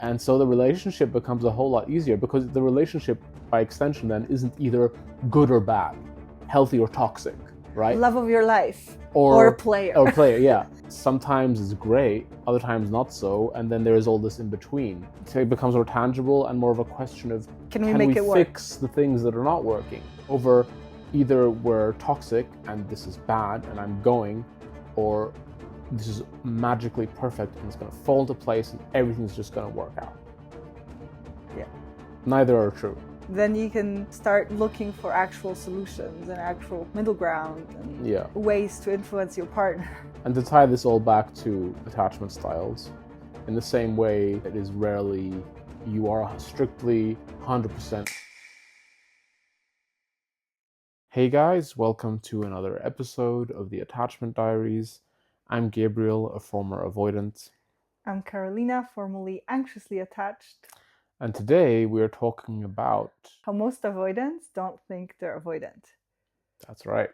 And so the relationship becomes a whole lot easier because the relationship, by extension, then isn't either good or bad, healthy or toxic, right? Love of your life or player. Or player, yeah. Sometimes it's great, other times not so, and then there's all this in between. So it becomes more tangible and more of a question of can we fix the things that are not working? Over either we're toxic and this is bad and I'm going, or this is magically perfect and it's going to fall into place and everything's just going to work out. Yeah. Neither are true. Then you can start looking for actual solutions and actual middle ground and ways to influence your partner. And to tie this all back to attachment styles, in the same way it is rarely you are strictly 100%. Hey guys, welcome to another episode of the Attachment Diaries. I'm Gabriel, a former avoidant. I'm Carolina, formerly anxiously attached. And today we are talking about how most avoidants don't think they're avoidant. That's right.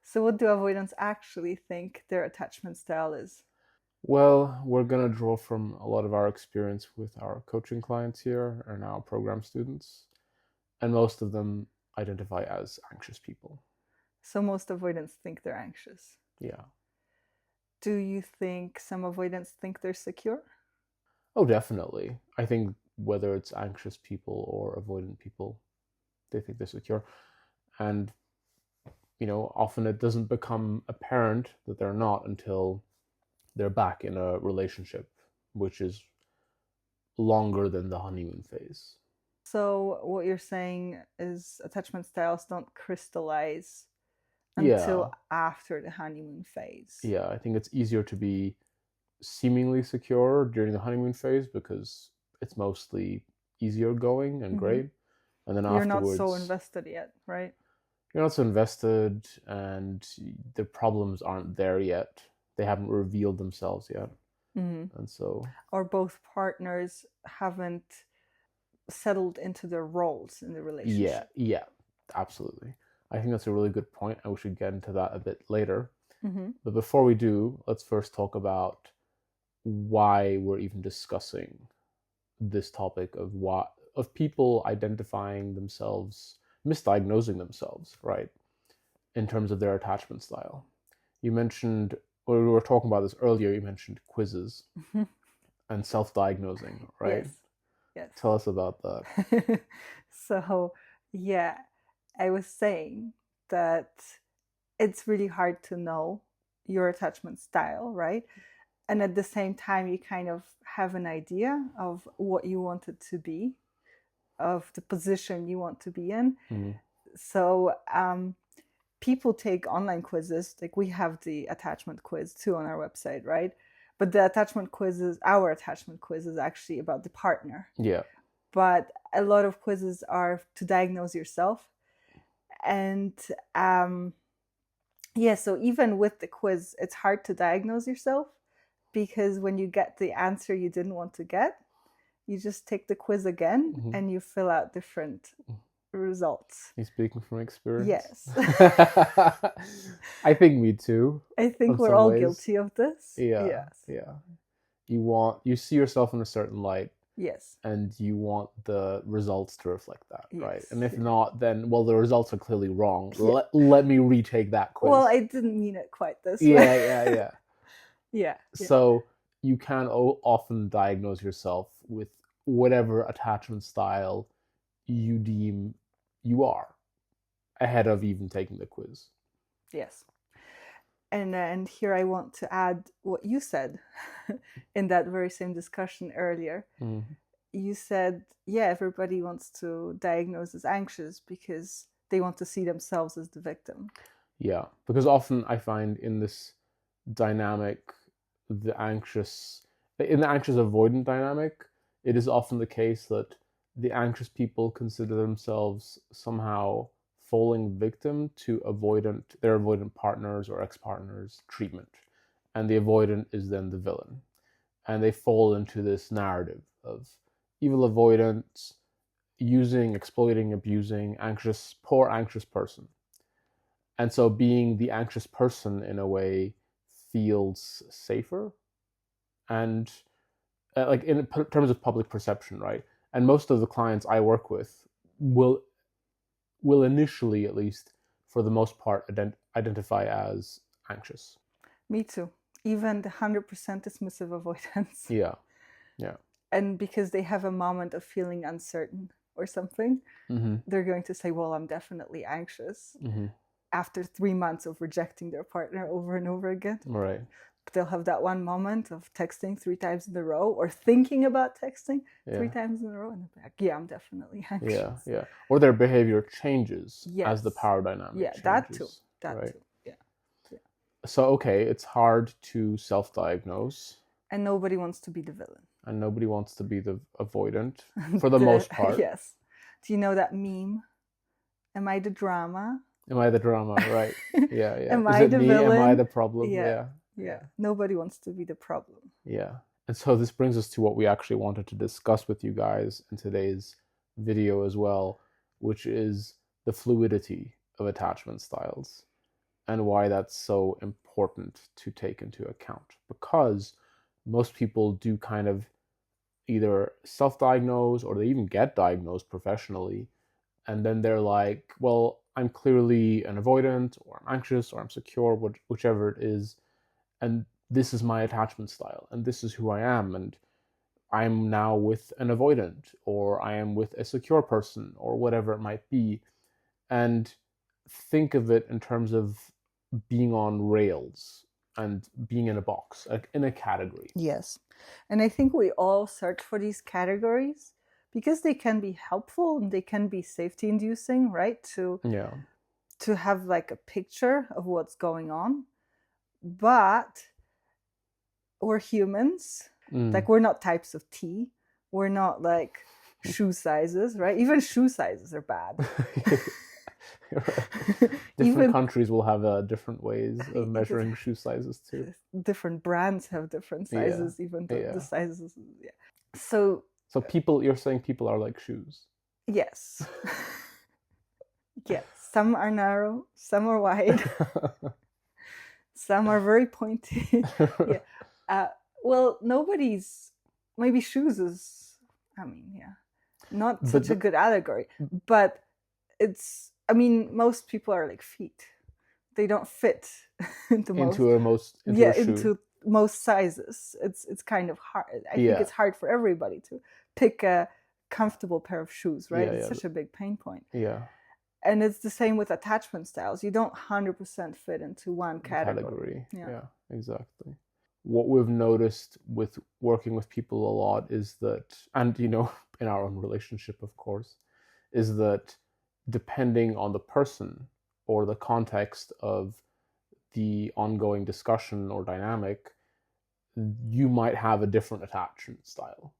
So what do avoidants actually think their attachment style is? Well, we're going to draw from a lot of our experience with our coaching clients here and our program students. And most of them identify as anxious people. So most avoidants think they're anxious. Yeah. Do you think some avoidants think they're secure? Oh, definitely. I think whether it's anxious people or avoidant people, they think they're secure. And, often it doesn't become apparent that they're not until they're back in a relationship, which is longer than the honeymoon phase. So what you're saying is attachment styles don't crystallize until after the honeymoon phase. Yeah, I think it's easier to be seemingly secure during the honeymoon phase because it's mostly easier going and great. And then you're afterwards, not so invested yet, right? You're not so invested and the problems aren't there yet. They haven't revealed themselves yet. And so... Or both partners haven't settled into their roles in the relationship. Yeah, absolutely. I think that's a really good point, and we should get into that a bit later. But before we do, let's first talk about why we're even discussing this topic of people identifying themselves, misdiagnosing themselves, right, in terms of their attachment style. You mentioned, when we were talking about this earlier, you mentioned quizzes and self-diagnosing, right? Yes. Tell us about that. So, yeah, I was saying that it's really hard to know your attachment style, right? And at the same time, you kind of have an idea of what you want it to be, of the position you want to be in. So people take online quizzes, like we have the attachment quiz too on our website, right? But our attachment quiz is actually about the partner. Yeah. But a lot of quizzes are to diagnose yourself. And so even with the quiz, it's hard to diagnose yourself because when you get the answer you didn't want to get, you just take the quiz again and you fill out different results. You're speaking from experience? Yes. I think me too. I think we're all guilty of this. Yeah. You see yourself in a certain light. Yes. And you want the results to reflect that, right? And if not, then, well, the results are clearly wrong. Yeah. Let me retake that quiz. Well, I didn't mean it quite this way. Yeah. So you can often diagnose yourself with whatever attachment style you deem you are ahead of even taking the quiz. Yes. And here I want to add what you said in that very same discussion earlier. You said, everybody wants to diagnose as anxious because they want to see themselves as the victim. Yeah, because often I find in this dynamic, in the anxious avoidant dynamic, it is often the case that the anxious people consider themselves somehow falling victim to their avoidant partners or ex-partners' treatment. And the avoidant is then the villain. And they fall into this narrative of evil avoidants using, exploiting, abusing poor anxious person. And so being the anxious person in a way feels safer. And like in terms of public perception, right? And most of the clients I work with will initially, at least for the most part, identify as anxious. Me too. Even the 100% dismissive avoidance. Yeah, yeah. And because they have a moment of feeling uncertain or something, they're going to say, well, I'm definitely anxious. After 3 months of rejecting their partner over and over again. Right. They'll have that one moment of texting 3 times in a row or thinking about texting 3 times in a row, and they're like, yeah, I'm definitely anxious. Yeah. Or their behavior changes as the Yes. power dynamic changes. That too. Right? Too. Yeah. So, okay, it's hard to self-diagnose. And nobody wants to be the villain. And nobody wants to be the avoidant, for the most part. Yes. Do you know that meme? Am I the drama? Am I the drama? Right. Yeah. Am Is I it the me? villain? Am I the problem? Yeah. Nobody wants to be the problem. Yeah. And so this brings us to what we actually wanted to discuss with you guys in today's video as well, which is the fluidity of attachment styles and why that's so important to take into account. Because most people do kind of either self-diagnose or they even get diagnosed professionally, and then they're like, well, I'm clearly an avoidant, or I'm anxious, or I'm secure, whichever it is, and this is my attachment style, and this is who I am, and I'm now with an avoidant, or I am with a secure person, or whatever it might be, and think of it in terms of being on rails and being in a box, like in a category. Yes. And I think we all search for these categories because they can be helpful and they can be safety inducing, right? To have like a picture of what's going on. But we're humans. Like, we're not types of tea. We're not like shoe sizes, right? Even shoe sizes are bad. Different countries will have different ways of measuring shoe sizes too. Different brands have different sizes, even the sizes. Yeah. So you're saying people are like shoes? Yes. Yes. Some are narrow, some are wide, some are very pointy. Well, maybe shoes is, not such a good allegory, but most people are like feet. They don't fit into most sizes. It's kind of hard. I think it's hard for everybody to pick a comfortable pair of shoes, right? It's such a big pain point. Yeah. And it's the same with attachment styles. You don't 100% fit into one category. Yeah, exactly. What we've noticed with working with people a lot is that, and in our own relationship, of course, is that depending on the person or the context of the ongoing discussion or dynamic, you might have a different attachment style.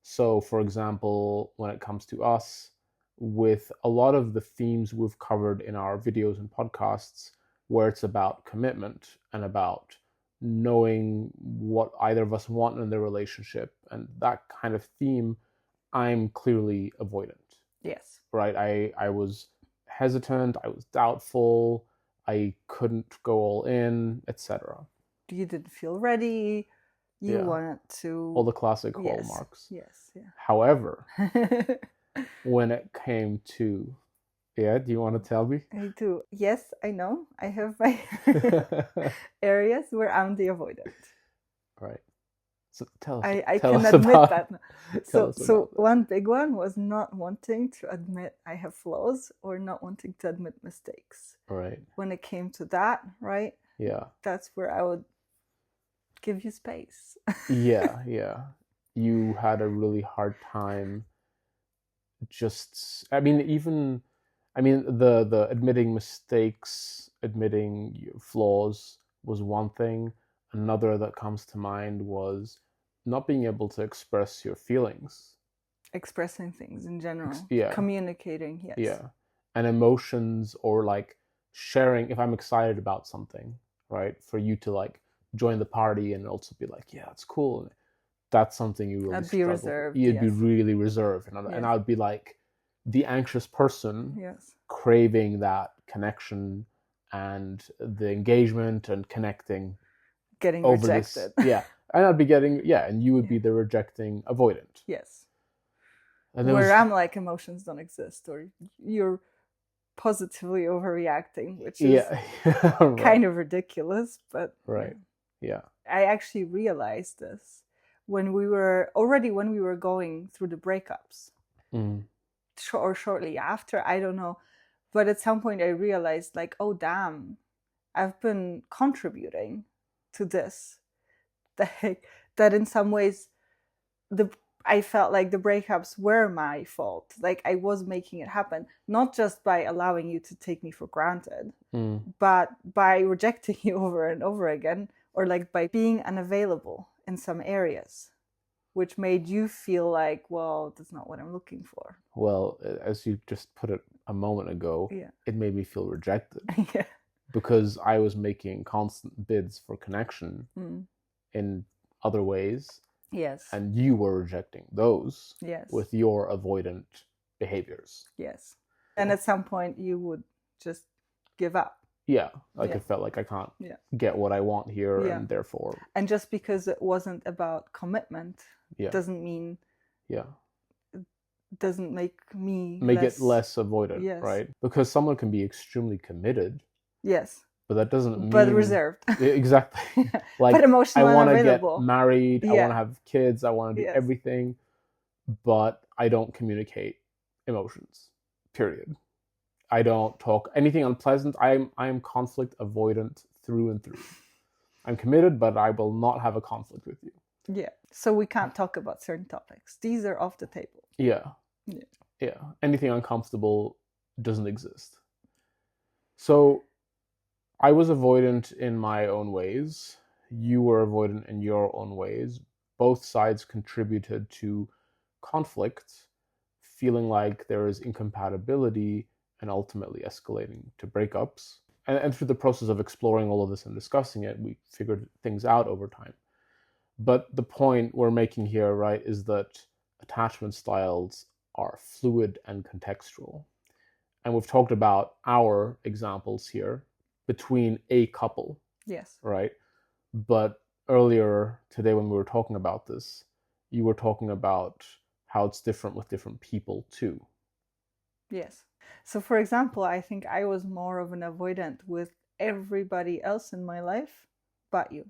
So, for example, when it comes to us, with a lot of the themes we've covered in our videos and podcasts, where it's about commitment and about knowing what either of us want in the relationship and that kind of theme, I'm clearly avoidant. Yes. Right? I was hesitant, I was doubtful, I couldn't go all in, etc. You didn't feel ready. You wanted to... all the classic hallmarks. Yes. However, when it came to... do you want to tell me? I do. Yes, I know. I have my areas where I'm the avoidant. Right. So tell us. I tell can us admit about, that. So one big one was not wanting to admit I have flaws or not wanting to admit mistakes. Right. When it came to that, right? Yeah. That's where I would give you space. Yeah. You had a really hard time the admitting mistakes, admitting your flaws was one thing. Another that comes to mind was not being able to express your feelings. Expressing things in general. Communicating, yes. Yeah. And emotions, or like sharing, if I'm excited about something, right? For you to like join the party and also be like, yeah, it's cool. That's something you really struggle. Be reserved. You'd be really reserved. And I would be like the anxious person, craving that connection and the engagement and connecting. Getting rejected. And I'd be getting, and you would be the rejecting avoidant. Yes. And where I'm like, emotions don't exist, or you're positively overreacting, which is right. kind of ridiculous. But right. Yeah. I actually realized this when we were going through the breakups, or shortly after, I don't know. But at some point I realized, like, oh damn, I've been contributing to this. That in some ways I felt like the breakups were my fault. Like, I was making it happen, not just by allowing you to take me for granted, but by rejecting you over and over again, or like by being unavailable in some areas, which made you feel like, well, that's not what I'm looking for. Well, as you just put it a moment ago, it made me feel rejected. Because I was making constant bids for connection in other ways. Yes. And you were rejecting those with your avoidant behaviors. Yes. And at some point you would just give up. Yeah. Like it felt like I can't get what I want here, and therefore. And just because it wasn't about commitment doesn't mean doesn't make it less avoidant, right? Because someone can be extremely committed. Yes. But that doesn't mean... But reserved. Exactly. Like, but emotional, I want to get married, I want to have kids, I want to do Yes. everything, but I don't communicate emotions, period. I don't talk anything unpleasant. I am conflict avoidant through and through. I'm committed, but I will not have a conflict with you. Yeah. So we can't talk about certain topics. These are off the table. Yeah. Anything uncomfortable doesn't exist. So I was avoidant in my own ways. You were avoidant in your own ways. Both sides contributed to conflict, feeling like there is incompatibility, and ultimately escalating to breakups. And through the process of exploring all of this and discussing it, we figured things out over time. But the point we're making here, right, is that attachment styles are fluid and contextual. And we've talked about our examples here between a couple. Yes. Right? But earlier today when we were talking about this, you were talking about how it's different with different people too. Yes. So for example, I think I was more of an avoidant with everybody else in my life but you.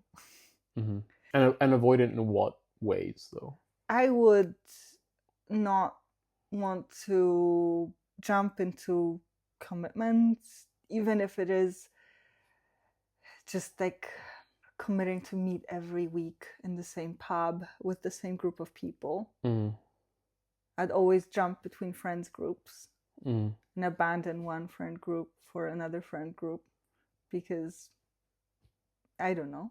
Mm-hmm. And avoidant in what ways though? I would not want to jump into commitments, even if it is just like committing to meet every week in the same pub with the same group of people. I'd always jump between friends groups and abandon one friend group for another friend group because I don't know.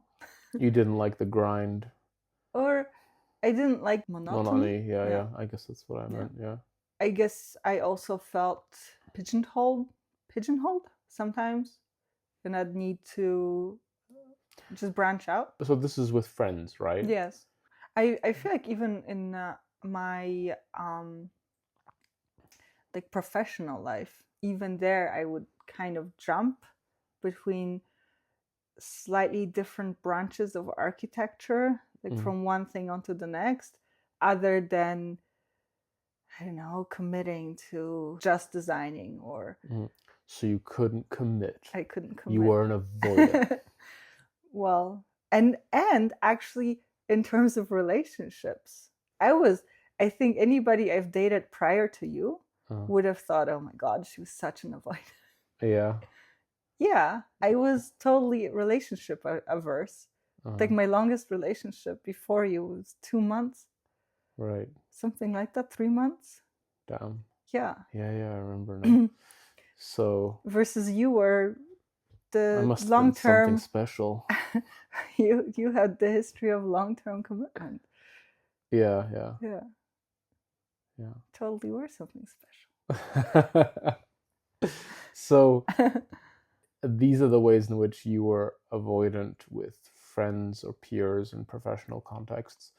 You didn't like the grind. Or I didn't like monotony. Yeah. I guess that's what I meant. Yeah. I guess I also felt pigeonholed sometimes, and I'd need to just branch out. So this is with friends, right? Yes. I feel like even in my like professional life, even there I would kind of jump between slightly different branches of architecture, like from one thing onto the next, other than, I don't know, committing to just designing or... So you couldn't commit. I couldn't commit. You were an avoidant. Well, and actually in terms of relationships, I think anybody I've dated prior to you would have thought, oh my God, she was such an avoidant. Yeah. Yeah, I was totally relationship averse. Like my longest relationship before you was 2 months. Right. Something like that, 3 months. Damn. Yeah. Yeah, I remember now. So. Versus you were the must long term. Something special. you had the history of long-term commitment. Yeah. Totally were something special. So these are the ways in which you were avoidant with friends or peers in professional contexts.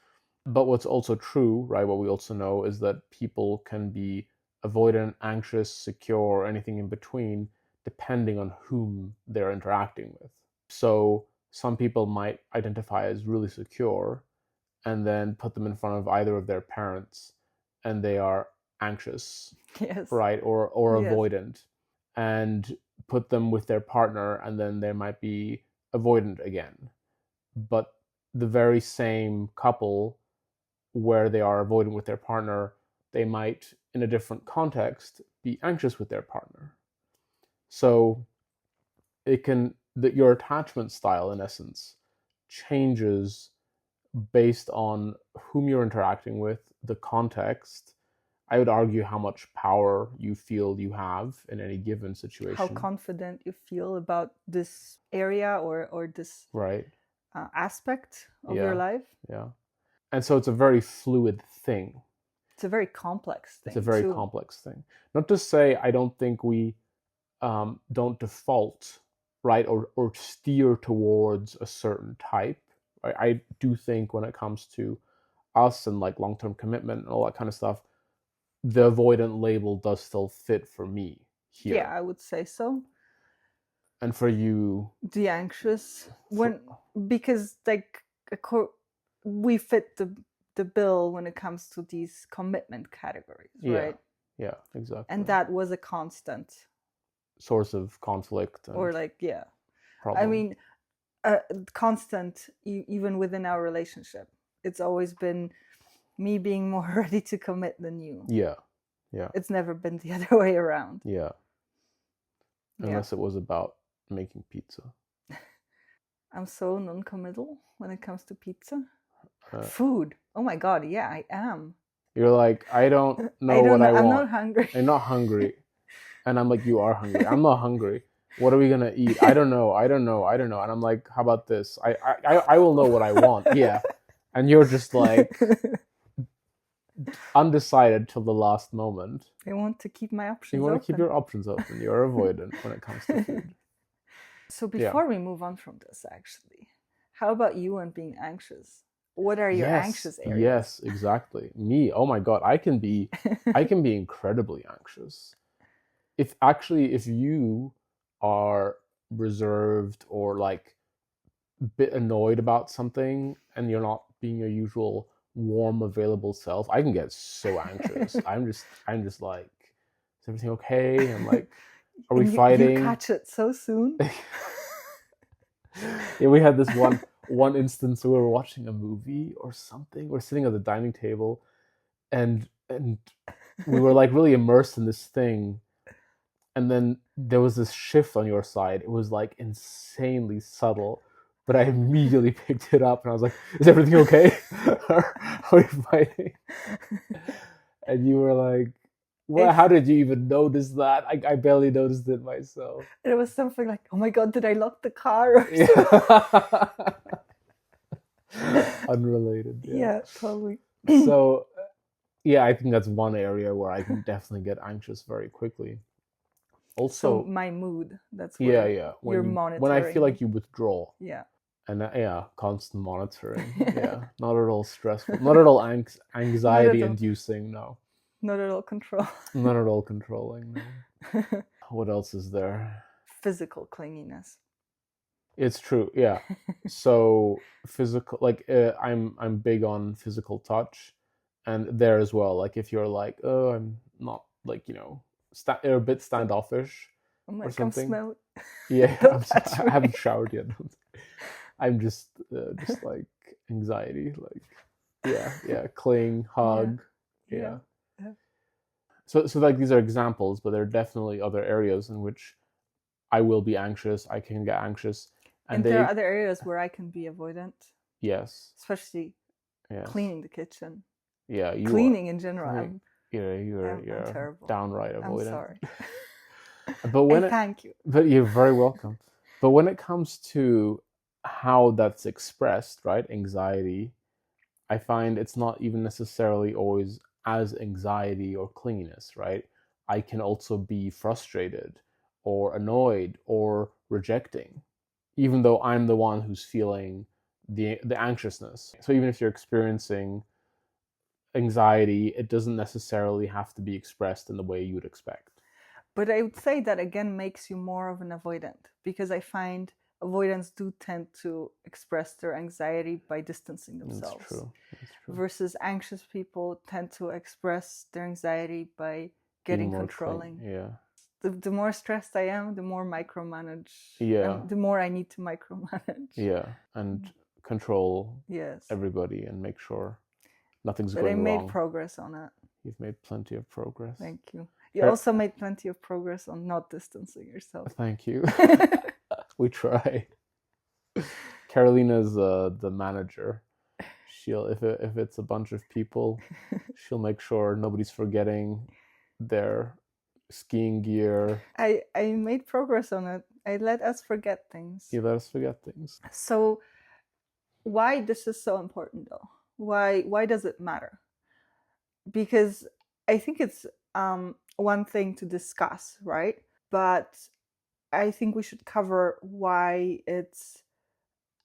But what's also true, right, what we also know is that people can be avoidant, anxious, secure, or anything in between, depending on whom they're interacting with. So some people might identify as really secure and then put them in front of either of their parents and they are anxious, Yes. right? Or Yes. avoidant, and put them with their partner and then they might be avoidant again. But the very same couple where they are avoidant with their partner, they might, in a different context, be anxious with their partner. So it can, that your attachment style, in essence, changes based on whom you're interacting with, the context. I would argue how much power you feel you have in any given situation. How confident you feel about this area or this right aspect of yeah your life. yeah and so it's a very fluid thing. It's a very complex thing. It's a very too. complex thing. Not to say I don't think we don't default, right, or steer towards a certain type. I do think when it comes to us and like long-term commitment and all that kind of stuff, the avoidant label does still fit for me here. Yeah, I would say so. And for you, the anxious when because like we fit the bill when it comes to these commitment categories, right? Yeah, exactly. And that was a constant source of conflict or like problem. I mean constant even within our relationship. It's always been me being more ready to commit than you. Yeah. It's never been the other way around. Yeah. Unless it was about making pizza. I'm so non-committal when it comes to pizza. Food. Oh my god, yeah, I am. You're like, I don't know what I want. I'm not hungry. I'm not hungry. And I'm like, you are hungry. I'm not hungry. What are we gonna eat? I don't know. And I'm like, how about this? I will know what I want. Yeah. And you're just like undecided till the last moment. I want to keep my options open. You want to keep your options open. You're avoidant when it comes to food. So before we move on from this, actually, how about you and being anxious? What are your anxious areas? Yes, exactly. Me, oh my god, I can be incredibly anxious. If you are reserved or like a bit annoyed about something and you're not being your usual warm, available self, I can get so anxious. I'm just like, is everything okay? I'm like, are we fighting? You catch it so soon. Yeah, we had this one instance where we were watching a movie or something. We're sitting at the dining table and we were like really immersed in this thing. And then there was this shift on your side. It was like insanely subtle, but I immediately picked it up and I was like, is everything okay? Are we fighting? And you were like, well, how did you even notice that? I barely noticed it myself. It was something like, oh my god, did I lock the car? Unrelated. Yeah, totally. So, yeah, I think that's one area where I can definitely get anxious very quickly. Also, so my mood. That's where you're monitoring. When I feel like you withdraw. Yeah. And constant monitoring. Yeah, not at all stressful. Not at all anxiety-inducing. No. Not at all control. Not at all controlling. No. What else is there? Physical clinginess. It's true. Yeah. So physical, like I'm big on physical touch, and there as well. Like if you're like, oh, I'm not like a bit standoffish or something. Come smell it. Yeah, I haven't showered yet. I'm just like anxiety, like cling, hug, yeah. So like these are examples, but there are definitely other areas in which I will be anxious. I can get anxious, and there are other areas where I can be avoidant. Yes, especially cleaning the kitchen. Yeah, cleaning in general. You're terrible. Downright avoidant. I'm sorry. But thank you. But you're very welcome. But when it comes to how that's expressed, right? Anxiety, I find it's not even necessarily always as anxiety or clinginess, right? I can also be frustrated or annoyed or rejecting, even though I'm the one who's feeling the anxiousness. So even if you're experiencing anxiety, it doesn't necessarily have to be expressed in the way you would expect. But I would say that again makes you more of an avoidant, because I find avoidants do tend to express their anxiety by distancing themselves. That's true. That's true. Versus anxious people tend to express their anxiety by getting controlling. Yeah. The more stressed I am, the more micromanage. Yeah. The more I need to micromanage. Yeah, and control Yes. everybody and make sure nothing's But going wrong. I made progress on it. You've made plenty of progress. Thank you. You also made plenty of progress on not distancing yourself. Thank you. We try. Carolina's the manager. She'll if it's a bunch of people, she'll make sure nobody's forgetting their skiing gear. I made progress on it. I let us forget things. You let us forget things. So why this is so important though? Why does it matter? Because I think it's one thing to discuss, right? But I think we should cover why it's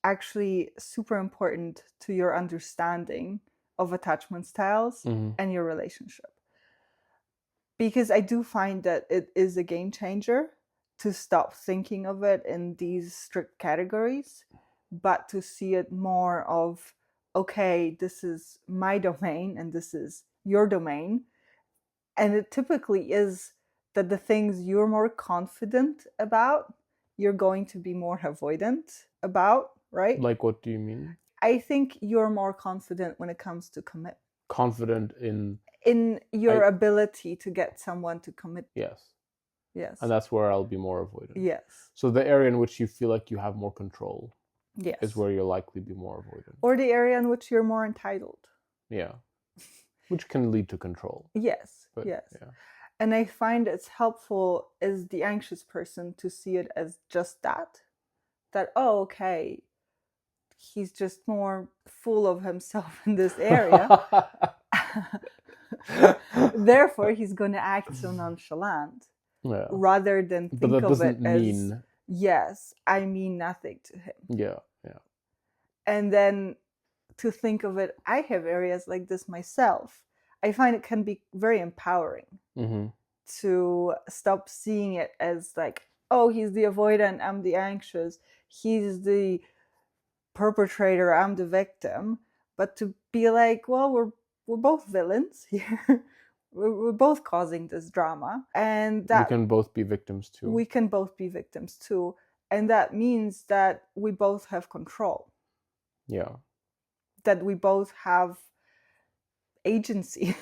actually super important to your understanding of attachment styles and your relationship. Because I do find that it is a game changer to stop thinking of it in these strict categories, but to see it more of, okay, this is my domain and this is your domain. And it typically is that the things you're more confident about, you're going to be more avoidant about, right? Like, what do you mean? I think you're more confident when it comes to commit. Confident in your ability to get someone to commit. Yes. Yes. And that's where I'll be more avoidant. Yes. So the area in which you feel like you have more control. Yes. Is where you'll likely be more avoidant. Or the area in which you're more entitled. Yeah. Which can lead to control. Yes. But, yes. Yeah. And I find it's helpful as the anxious person to see it as just that. That, oh, okay, he's just more full of himself in this area. Therefore, he's going to act so nonchalant. Yeah. Rather than think of it as, yes, I mean nothing to him. Yeah, yeah. And then to think of it, I have areas like this myself. I find it can be very empowering to stop seeing it as like, oh, he's the avoidant, I'm the anxious. He's the perpetrator, I'm the victim. But to be like, well, we're both villains here. We're both causing this drama, and that we can both be victims too. We can both be victims too, and that means that we both have control. Yeah. That we both have agency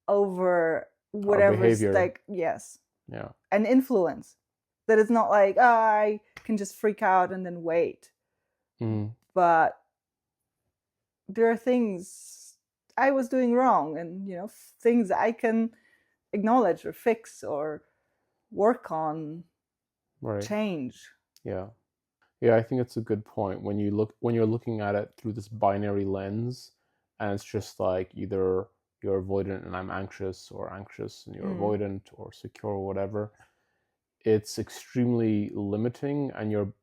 over whatever's like, yes. Yeah. An influence. That it's not like, oh, I can just freak out and then wait. But there are things I was doing wrong, and things I can acknowledge or fix or work on, change. Yeah, I think it's a good point. When you're looking at it through this binary lens, and it's just like either you're avoidant and I'm anxious, or anxious and you're avoidant, or secure, or whatever. It's extremely limiting, and you're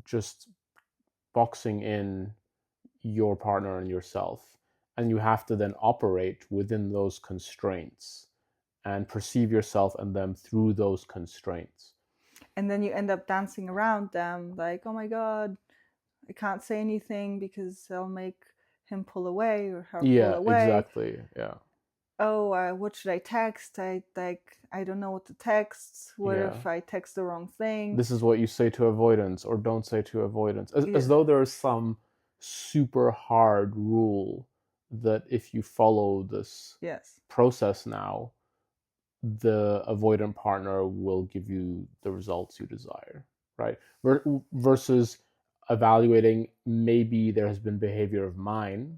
just boxing in your partner and yourself. And you have to then operate within those constraints and perceive yourself and them through those constraints. And then you end up dancing around them like, oh my God, I can't say anything because I'll make him pull away or her pull away. Yeah, exactly. Yeah. Oh, what should I text? I don't know what to text. What if I text the wrong thing? This is what you say to avoidance or don't say to avoidance. As though there is some super hard rule that if you follow this process now, the avoidant partner will give you the results you desire, right? Versus evaluating, maybe there has been behavior of mine,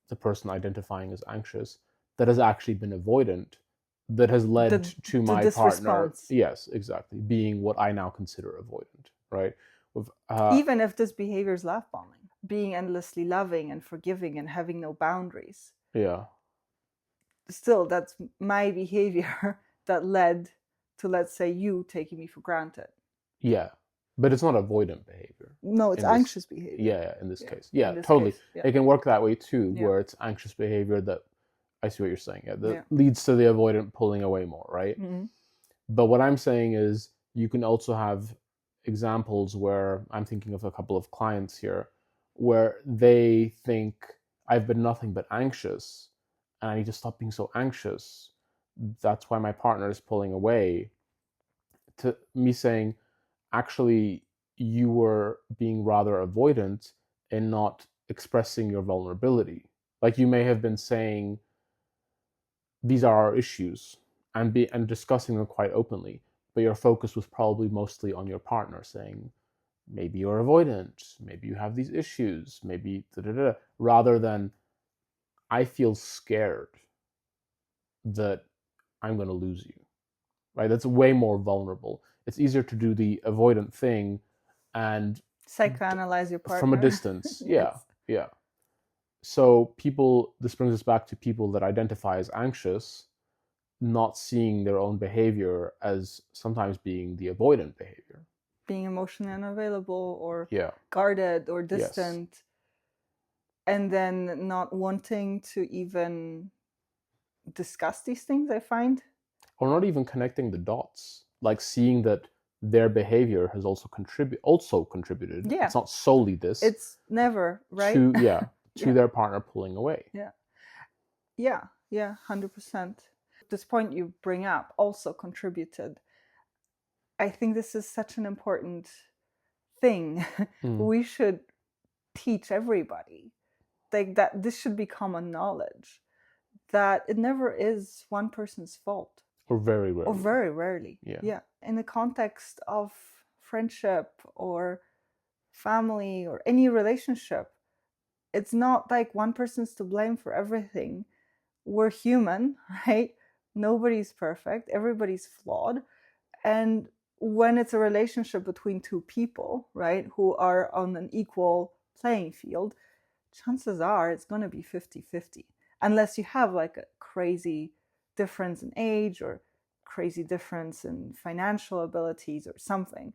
the person identifying as anxious, that has actually been avoidant, that has led to my partner. Response. Yes, exactly. Being what I now consider avoidant, right? Even if this behavior is love bombing, being endlessly loving and forgiving and having no boundaries. Yeah. Still, that's my behavior that led to, let's say, you taking me for granted. Yeah. But it's not avoidant behavior. No, it's anxious behavior. Yeah, in this case. Yeah, totally. Case, it can work that way too, where it's anxious behavior that, I see what you're saying, that leads to the avoidant pulling away more, right? But what I'm saying is you can also have examples where I'm thinking of a couple of clients here where they think I've been nothing but anxious and I need to stop being so anxious. That's why my partner is pulling away. To me saying, actually, you were being rather avoidant and not expressing your vulnerability. Like you may have been saying, these are our issues and discussing them quite openly, but your focus was probably mostly on your partner, saying, maybe you're avoidant, maybe you have these issues, maybe da da da, rather than I feel scared that I'm going to lose you. Right? That's way more vulnerable. It's easier to do the avoidant thing and psychoanalyze your partner from a distance. yes. Yeah. So this brings us back to people that identify as anxious, not seeing their own behavior as sometimes being the avoidant behavior. Being emotionally unavailable or Yeah. guarded or distant. Yes. And then not wanting to even discuss these things, I find. Or not even connecting the dots, like seeing that their behavior has also contributed. Yeah. It's not solely this. It's never, right? To their partner pulling away. Yeah, 100%. This point you bring up also contributed. I think this is such an important thing. We should teach everybody, like, that this should be common knowledge, that it never is one person's fault. Or very rarely. Yeah. In the context of friendship or family or any relationship, it's not like one person's to blame for everything. We're human, right? Nobody's perfect. Everybody's flawed. And when it's a relationship between two people, right, who are on an equal playing field, chances are it's going to be 50-50. Unless you have like a crazy difference in age or crazy difference in financial abilities or something,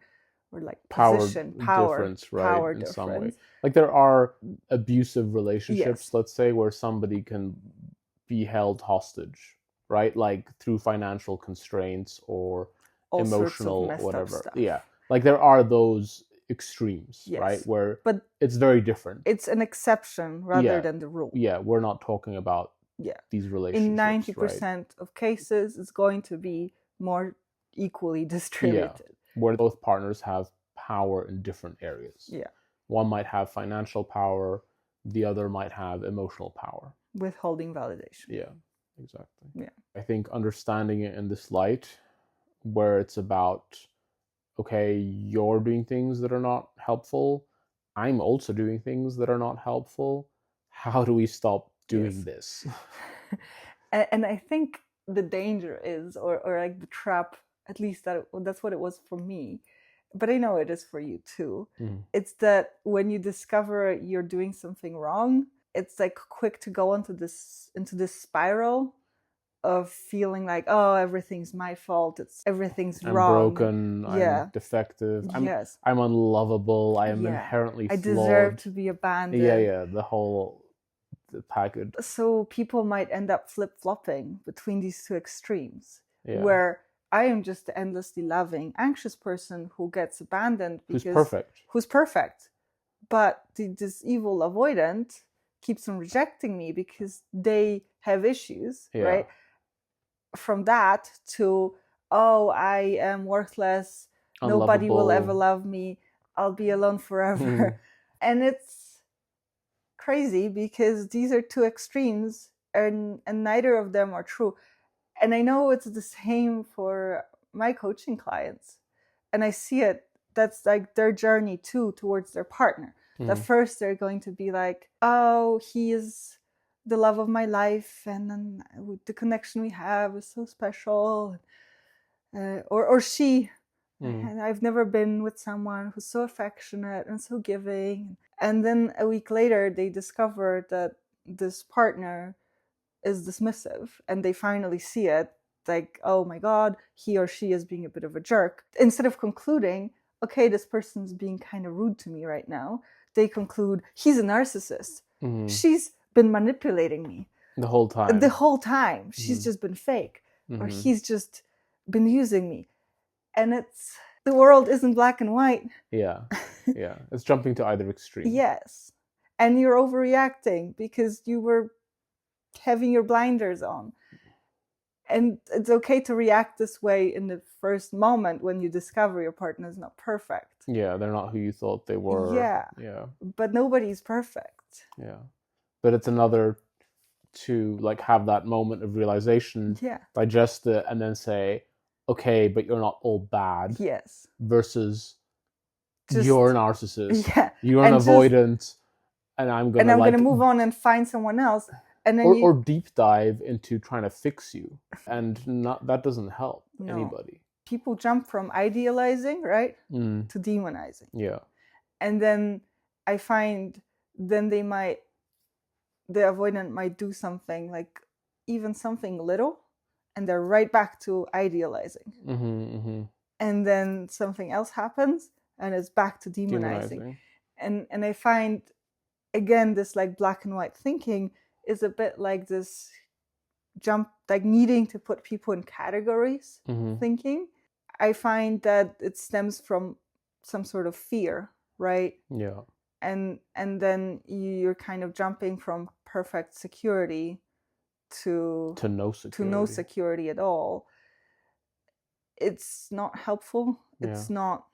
or like position, power difference, right? Power in difference. Some way. Like there are abusive relationships, let's say, where somebody can be held hostage, right? Like through financial constraints or all emotional whatever. Yeah. Like there are those extremes, right? Where but it's very different. It's an exception rather than the rule. Yeah, we're not talking about these relationships. In 90% of cases, it's going to be more equally distributed. Where both partners have power in different areas. Yeah. One might have financial power, the other might have emotional power. Withholding validation. Yeah, exactly. Yeah. I think understanding it in this light, where it's about, okay, you're doing things that are not helpful, I'm also doing things that are not helpful. How do we stop doing this? And I think the danger is, or like the trap, at least that's what it was for me, but I know it is for you too. It's that when you discover you're doing something wrong, it's like quick to go into this spiral of feeling like, oh, everything's my fault. Everything's I'm wrong. Broken. I'm defective. I'm unlovable. I am inherently flawed. I deserve to be abandoned. Yeah. The whole package. So people might end up flip-flopping between these two extremes, where I am just the endlessly loving, anxious person who gets abandoned because who's perfect, but this evil avoidant keeps on rejecting me because they have issues, right? From that to, oh, I am worthless, unlovable. Nobody will ever love me, I'll be alone forever. And it's crazy because these are two extremes and neither of them are true. And I know it's the same for my coaching clients. And I see it, that's like their journey too towards their partner. That first they're going to be like, oh, he is the love of my life, and then the connection we have is so special, or she, and I've never been with someone who's so affectionate and so giving. And then a week later they discover that this partner is dismissive, and they finally see it, like, oh my god, he or she is being a bit of a jerk. Instead of concluding, okay, this person's being kind of rude to me right now, they conclude, he's a narcissist. She's been manipulating me the whole time. She's just been fake, or he's just been using me. And it's the world isn't black and white. Yeah. It's jumping to either extreme. Yes. And you're overreacting because you were having your blinders on. And it's okay to react this way in the first moment when you discover your partner is not perfect. Yeah, they're not who you thought they were. Yeah. But nobody's perfect. Yeah. But it's another to like have that moment of realization, digest it, and then say, okay, but you're not all bad. Yes. Versus you're a narcissist. Yeah. You're an avoidant, and I'm gonna move on and find someone else. And then or deep dive into trying to fix you, and that doesn't help anybody. People jump from idealizing, right, to demonizing. Yeah. And then I find then the avoidant might do something like even something little, and they're right back to idealizing. And then something else happens, and it's back to demonizing. And I find again this like black and white thinking is a bit like this jump, like needing to put people in categories thinking. I find that it stems from some sort of fear, right? Yeah. And then you're kind of jumping from perfect security to no security at all. It's not helpful. It's not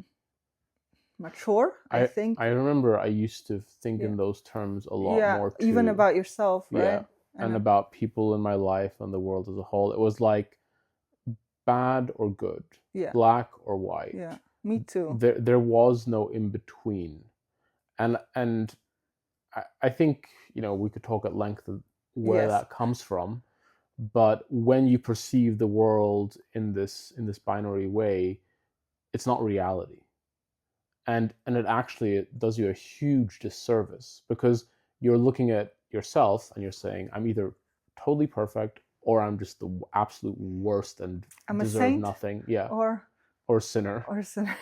mature, I think. I remember I used to think in those terms a lot more too. Even about yourself, right? Yeah. And about people in my life and the world as a whole. It was like bad or good, black or white. Yeah, me too. There was no in between, and I think we could talk at length of where that comes from, but when you perceive the world in this binary way, it's not reality, and it does you a huge disservice because you're looking at yourself and you're saying, I'm either totally perfect or I'm just the absolute worst and deserve nothing. Yeah. Or sinner. Or sinner.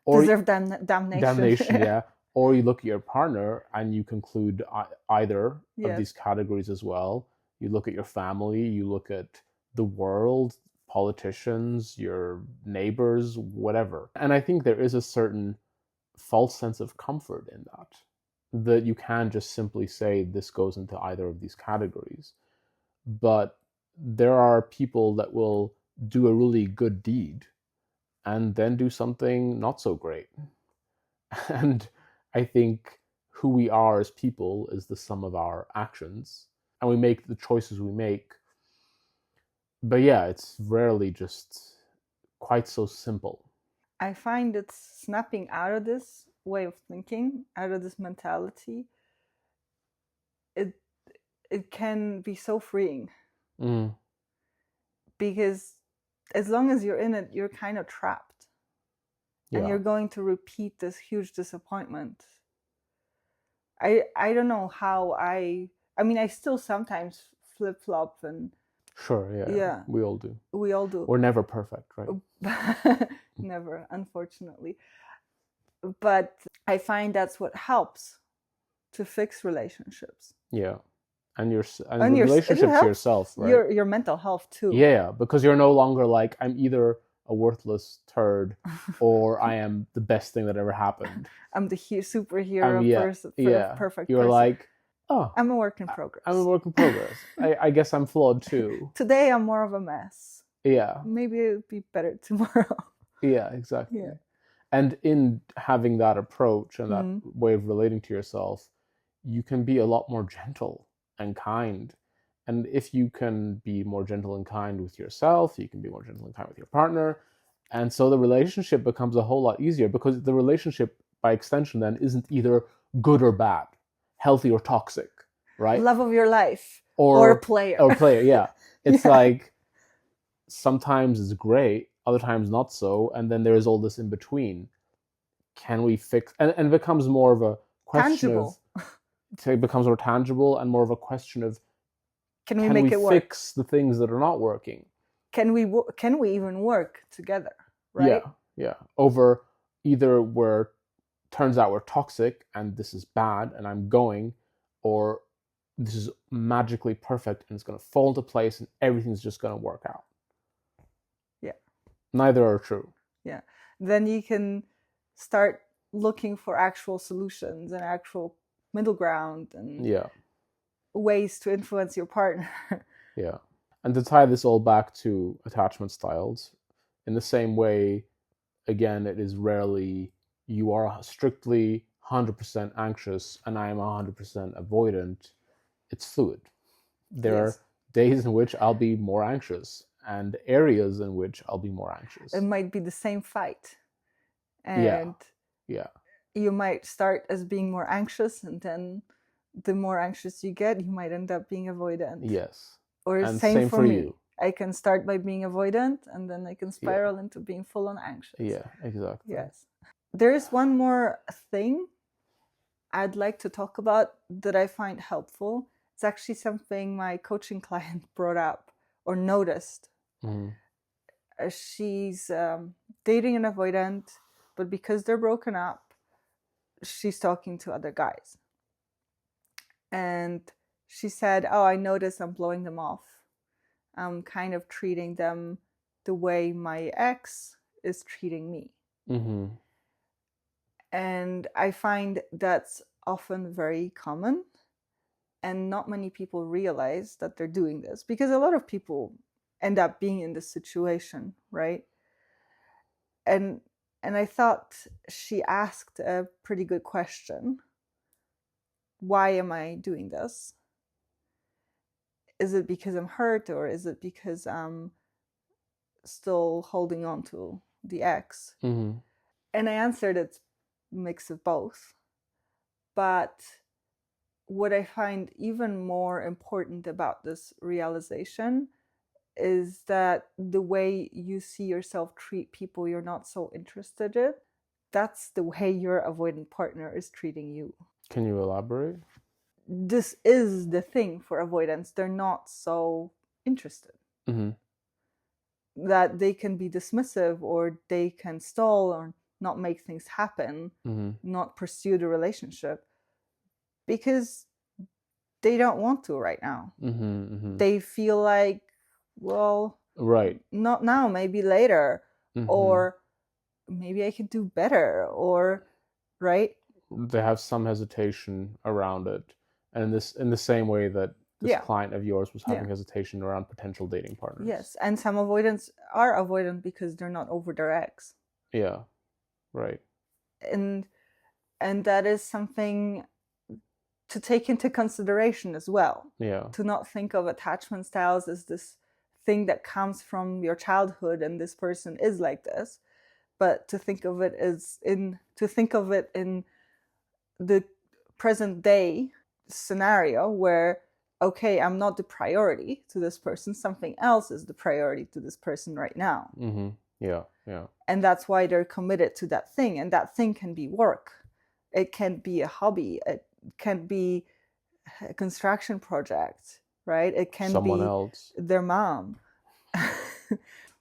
Or deserve damnation. Damnation, yeah. Or you look at your partner and you conclude either of these categories as well. You look at your family, you look at the world, politicians, your neighbors, whatever. And I think there is a certain false sense of comfort in that you can just simply say this goes into either of these categories. But there are people that will do a really good deed and then do something not so great. And I think who we are as people is the sum of our actions, and we make the choices we make. But yeah, it's rarely just quite so simple. I find it's snapping out of this way of thinking, out of this mentality. It can be so freeing. Because as long as you're in it, you're kind of trapped. And you're going to repeat this huge disappointment. I don't know how I still sometimes flip-flop and... Sure, yeah. We all do. We're never perfect, right? Never, unfortunately. But I find that's what helps to fix relationships. Yeah. And your relationship to yourself, right? Your mental health too. Yeah, because you're no longer like, I'm either a worthless turd or I am the best thing that ever happened. I'm the superhero perfect You're person. Like, oh, I'm a work in progress. I'm a work in progress. I guess I'm flawed too. Today I'm more of a mess. Yeah. Maybe it'll be better tomorrow. Yeah, exactly. Yeah. And in having that approach and that way of relating to yourself, you can be a lot more gentle and kind. And if you can be more gentle and kind with yourself, you can be more gentle and kind with your partner. And so the relationship becomes a whole lot easier, because the relationship by extension then isn't either good or bad, healthy or toxic, right? Love of your life or player. Or player, yeah. It's like sometimes it's great, other times not so. And then there's all this in between. Can we fix... And it becomes more of a question tangible. It becomes more tangible and more of a question of, can we make it work? Fix the things that are not working? Can we even work together? Right? Yeah. Over either turns out we're toxic and this is bad and I'm going, or this is magically perfect and it's going to fall into place and everything's just going to work out. Yeah. Neither are true. Yeah. Then you can start looking for actual solutions and actual middle ground and Yeah. ways to influence your partner. Yeah. And to tie this all back to attachment styles, in the same way, again, it is rarely you are strictly 100% anxious and I am 100% avoidant. It's fluid. There Yes. are days in which I'll be more anxious and areas in which I'll be more It anxious. might be the same fight. Yeah. And Yeah. you might start as being more anxious, and then the more anxious you get, you might end up being avoidant. Yes. Or And same same for for me. you. I can start by being avoidant, and then I can Yeah. spiral into being full on anxious. Yeah, exactly. Yes. There is one more thing I'd like to talk about that I find helpful. It's actually something my coaching client brought up or noticed. Mm-hmm. She's dating an avoidant, but because they're broken up, she's talking to other guys. And she said, "Oh, I notice I'm blowing them off. I'm kind of treating them the way my ex is treating me." Mm-hmm. And I find that's often very common. And not many people realize that they're doing this, because a lot of people end up being in this situation, right? And I thought she asked a pretty good question. Why am I doing this? Is it because I'm hurt, or is it because I'm still holding on to the ex? Mm-hmm. And I answered it's a mix of both. But what I find even more important about this realization is that the way you see yourself treat people you're not so interested in, that's the way your avoidant partner is treating you. Can you elaborate? This is the thing for avoidance. They're not so interested. Mm-hmm. That they can be dismissive, or they can stall, or not make things happen, Mm-hmm. not pursue the relationship, because they don't want to right now. Mm-hmm. Mm-hmm. They feel like, well, Right. not now, maybe later, Mm-hmm. or maybe I could do better, or right? They have some hesitation around it, and in the same way that this client of yours was having hesitation around potential dating partners. Yes, and some avoidants are avoidant because they're not over their ex. Yeah, right. And that is something to take into consideration as well. Yeah. To not think of attachment styles as this thing that comes from your childhood and this person is like this, but to think of it in the present day scenario where, okay, I'm not the priority to this person, something else is the priority to this person right now. Mm-hmm. Yeah, yeah. And that's why they're committed to that thing. And that thing can be work. It can be a hobby. It can be a construction project, right? It can Someone be else. their mom.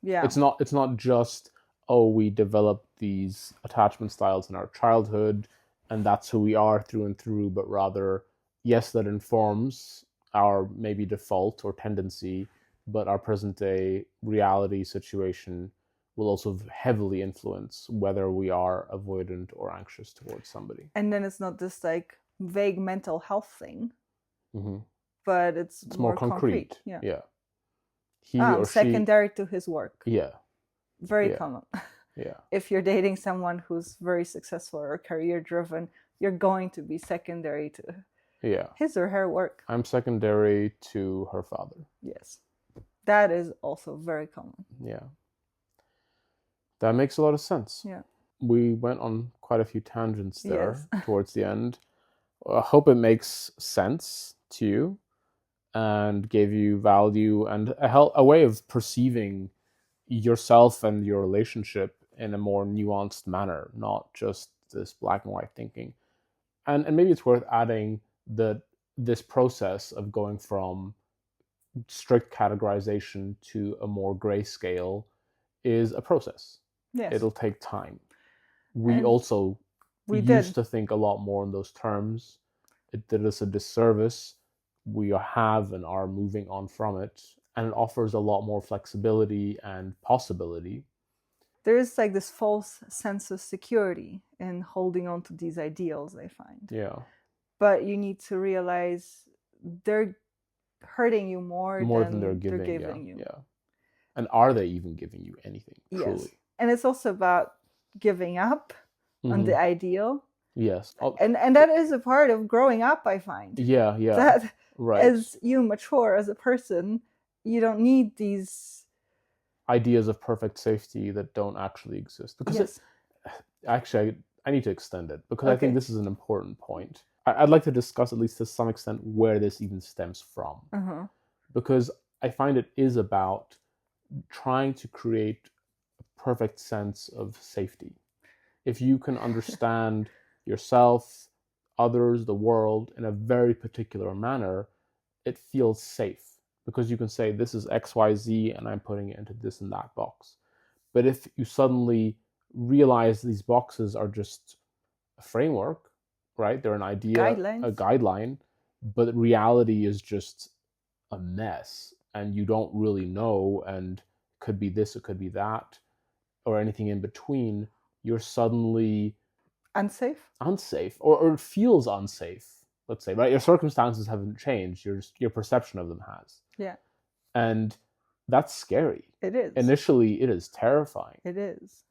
Yeah. It's not just, oh, we developed these attachment styles in our childhood and that's who we are through and through, but rather, yes, that informs our maybe default or tendency, but our present day reality situation will also heavily influence whether we are avoidant or anxious towards somebody. And then it's not this like vague mental health thing, Mm-hmm. but it's more more concrete. Yeah. Yeah. He or secondary to his work. Yeah. Very common. Yeah. If you're dating someone who's very successful or career driven, you're going to be secondary to his or her work. I'm secondary to her father. Yes. That is also very common. Yeah. That makes a lot of sense. Yeah. We went on quite a few tangents there towards the end. I hope it makes sense to you and gave you value and a way of perceiving yourself and your relationship in a more nuanced manner, not just this black and white thinking. And maybe it's worth adding that this process of going from strict categorization to a more grayscale is a process. Yes. It'll take time. We used to think a lot more in those terms. It did us a disservice. We have and are moving on from it, and it offers a lot more flexibility and possibility. there is like this false sense of security in holding on to these ideals, I find. Yeah. But you need to realize they're hurting you more than they're they're giving. giving you. Yeah. And are they even giving you anything, Yes. truly? And it's also about giving up on the ideal. Yes. And that is a part of growing up, I find. Yeah. That Right. as you mature as a person, you don't need these ideas of perfect safety that don't actually exist. Because actually, I need to extend it, because I think this is an important point. I'd like to discuss, at least to some extent, where this even stems from. Because I find it is about trying to create a perfect sense of safety. If you can understand yourself, others, the world in a very particular manner, it feels safe, because you can say, this is XYZ and I'm putting it into this and that box. But if you suddenly realize these boxes are just a framework, right? They're an idea, a guideline, but reality is just a mess, and you don't really know, and it could be this, it could be that, or anything in between, you're suddenly unsafe, or it feels unsafe, let's say, right? Your circumstances haven't changed, your perception of them has. Yeah. And that's scary. It is. Initially, it is terrifying. It is.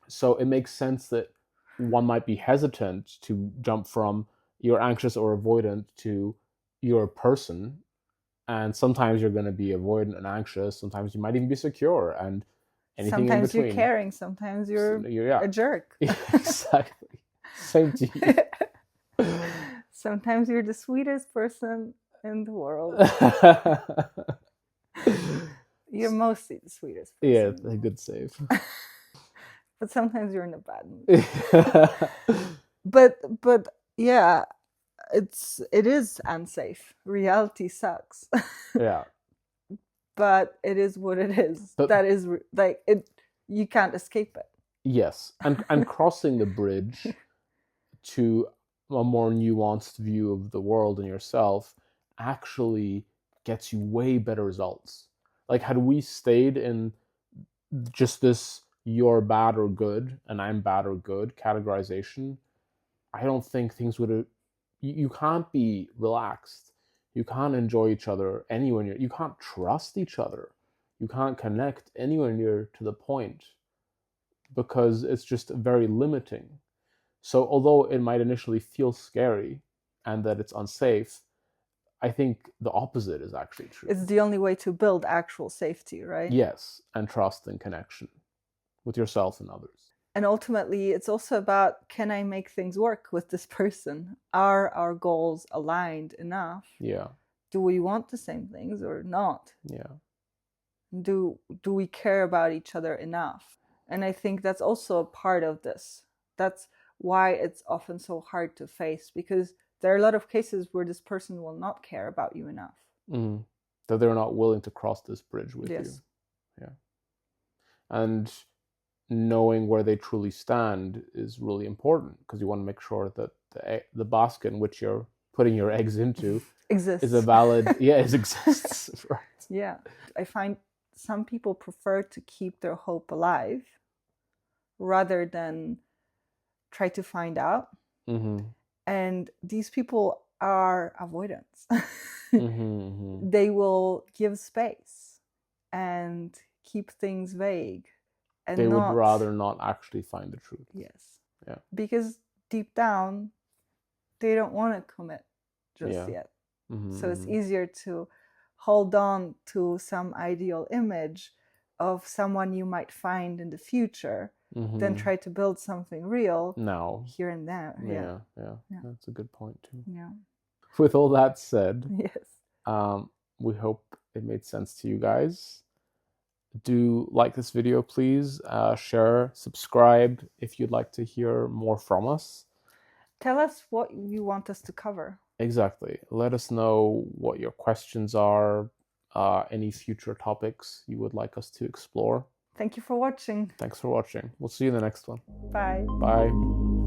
So it makes sense that one might be hesitant to jump from you're anxious or avoidant to you're a person. And sometimes you're going to be avoidant and anxious. Sometimes you might even be secure, and anything in between. Sometimes you're caring. Sometimes you're a jerk. Exactly. Same to you. Sometimes you're the sweetest person in the world. You're mostly the sweetest person. Yeah, a good save. But sometimes you're in a bad mood. But yeah, it is unsafe. Reality sucks. Yeah. But it is what it is. That is like it. You can't escape it. Yes, and crossing the bridge to a more nuanced view of the world and yourself actually gets you way better results. Like, had we stayed in just this you're bad or good and I'm bad or good categorization, I don't think things would have. You can't be relaxed. You can't enjoy each other anywhere near. You can't trust each other. You can't connect anywhere near to the point, because it's just very limiting. So although it might initially feel scary and that it's unsafe, I think the opposite is actually true. It's the only way to build actual safety, right? Yes, and trust and connection with yourself and others. And ultimately, it's also about, can I make things work with this person? Are our goals aligned enough? Yeah. Do we want the same things or not? Yeah. Do we care about each other enough? And I think that's also a part of this. That's why it's often so hard to face, because there are a lot of cases where this person will not care about you enough. Mm. That they're not willing to cross this bridge with you. Yeah. And knowing where they truly stand is really important, because you want to make sure that the basket in which you're putting your eggs into exists. Is a valid, it exists. Right. Yeah. I find some people prefer to keep their hope alive rather than try to find out. And these people are avoidants. They will give space and keep things vague. And they would rather not actually find the truth. Yes. Yeah. Because deep down, they don't want to commit just yet. So it's easier to hold on to some ideal image of someone you might find in the future than try to build something real now, here and there. Yeah. That's a good point too. Yeah. With all that said, yes, we hope it made sense to you guys. Do like this video, please. Share, subscribe if you'd like to hear more from us. Tell us what you want us to cover. Exactly. Let us know what your questions are, any future topics you would like us to explore. Thank you for watching. Thanks for watching. We'll see you in the next one. Bye. Bye.